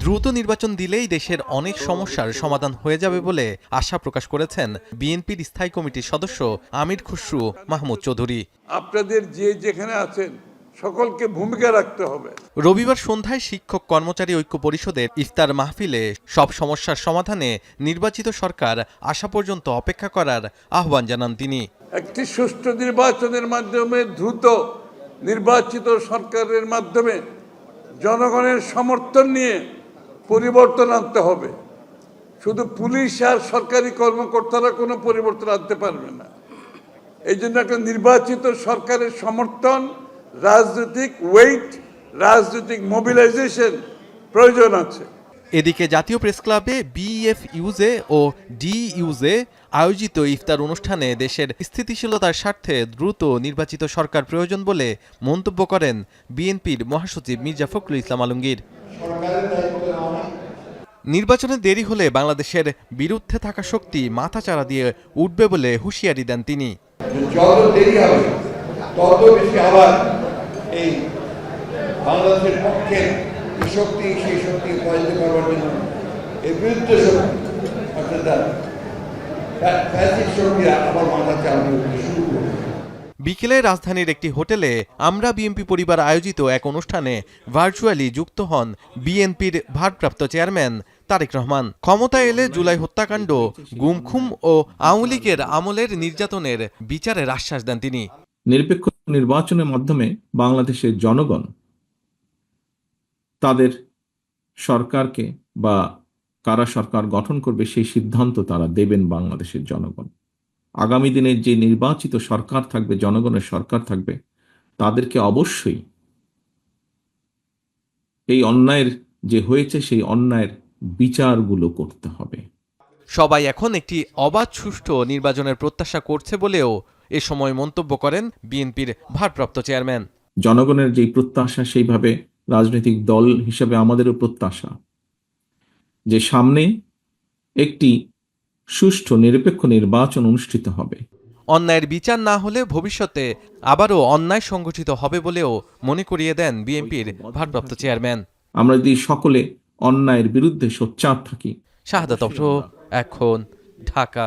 দ্রুত নির্বাচন দিলেই দেশের অনেক সমস্যার সমাধান হয়ে যাবে বলে আশা প্রকাশ করেছেন বিএনপির স্থায়ী কমিটির সদস্য আমির খুসরু মাহমুদ চৌধুরী। আপনাদের যে যেখানে আছেন সকলকে ভূমিকা রাখতে হবে। রবিবার সন্ধ্যায় শিক্ষক কর্মচারী ঐক্য পরিষদের ইফতার মাহফিলে সব সমস্যার সমাধানে নির্বাচিত সরকার আসা পর্যন্ত অপেক্ষা করার আহ্বান জানান তিনি। একটি সুষ্ঠু নির্বাচনের মাধ্যমে দ্রুত নির্বাচিত সরকারের মাধ্যমে জনগণের সমর্থন নিয়ে পরিবর্তন আনতে হবে। শুধু পুলিশ আর সরকারি কর্মকর্তারা কোনো পরিবর্তন আনতে পারবে না। এই জন্য একটা নির্বাচিত সরকারের সমর্থন, রাজনৈতিক ওয়েট, রাজনৈতিক মোবিলাইজেশন প্রয়োজন আছে। এদিকে জাতীয় প্রেস ক্লাবে বিএফইউজে ও ডিইউজে আয়োজিত ইফতার অনুষ্ঠানে দেশের স্থিতিশীলতার স্বার্থে দ্রুত নির্বাচিত সরকার প্রয়োজন বলে মন্তব্য করেন বিএনপির মহাসচিব মির্জা ফখরুল ইসলাম আলমগীর। নির্বাচনে দেরি হলে বাংলাদেশের বিরুদ্ধে থাকা শক্তি মাথাচাড়া দিয়ে উঠবে বলে হুঁশিয়ারি দেন তিনি। যত দেরি হবে তত বেশি আবার এই বাংলাদেশের পক্ষে শক্তি, সেই শক্তি পরাজিত করবার জন্য এই বিরুদ্ধে শক্তি অর্থাৎ ফ্যাসিস্ট শক্তিরা আবার মাথা চালাতে শুরু করবে। বিকেলে রাজধানীর একটি হোটেলে আমরা বিএনপি পরিবার আয়োজিত এক অনুষ্ঠানে ভার্চুয়ালি যুক্ত হন বিএনপির ভারপ্রাপ্ত চেয়ারম্যান তারেক রহমান। ক্ষমতায় এলে জুলাই হত্যাকাণ্ড, গুমখুম ও আওয়ামী লীগের আমলের নির্যাতনের বিচারের আশ্বাস দেন তিনি। নিরপেক্ষ নির্বাচনের মাধ্যমে বাংলাদেশের জনগণ তাদের সরকারকে বা কারা সরকার গঠন করবে সেই সিদ্ধান্ত তারা দেবেন বাংলাদেশের জনগণ। আগামী দিনের যে নির্বাচিত সরকার থাকবে, জনগণের সরকার থাকবে, তাদেরকে অবশ্যই এই অন্যায়ের যে হয়েছে সেই অন্যায়ের বিচারগুলো করতে হবে। সবাই এখন একটি অবাধ সুষ্ঠু নির্বাচনের প্রত্যাশা করছে বলেও এ সময় মন্তব্য করেন বিএনপির ভারপ্রাপ্ত চেয়ারম্যান। জনগণের যেই প্রত্যাশা, সেইভাবে রাজনৈতিক দল হিসেবে আমাদেরও প্রত্যাশা যে সামনে একটি সুষ্ঠু নিরপেক্ষ নির্বাচন অনুষ্ঠিত হবে। অন্যায়ের বিচার না হলে ভবিষ্যতে আবারও অন্যায় সংগঠিত হবে বলেও মনে করিয়ে দেন বিএনপির ভারপ্রাপ্ত চেয়ারম্যান। আমরা যদি সকলে অন্যায়ের বিরুদ্ধে সোচ্চার থাকি। শাহাদাত, এখন ঢাকা।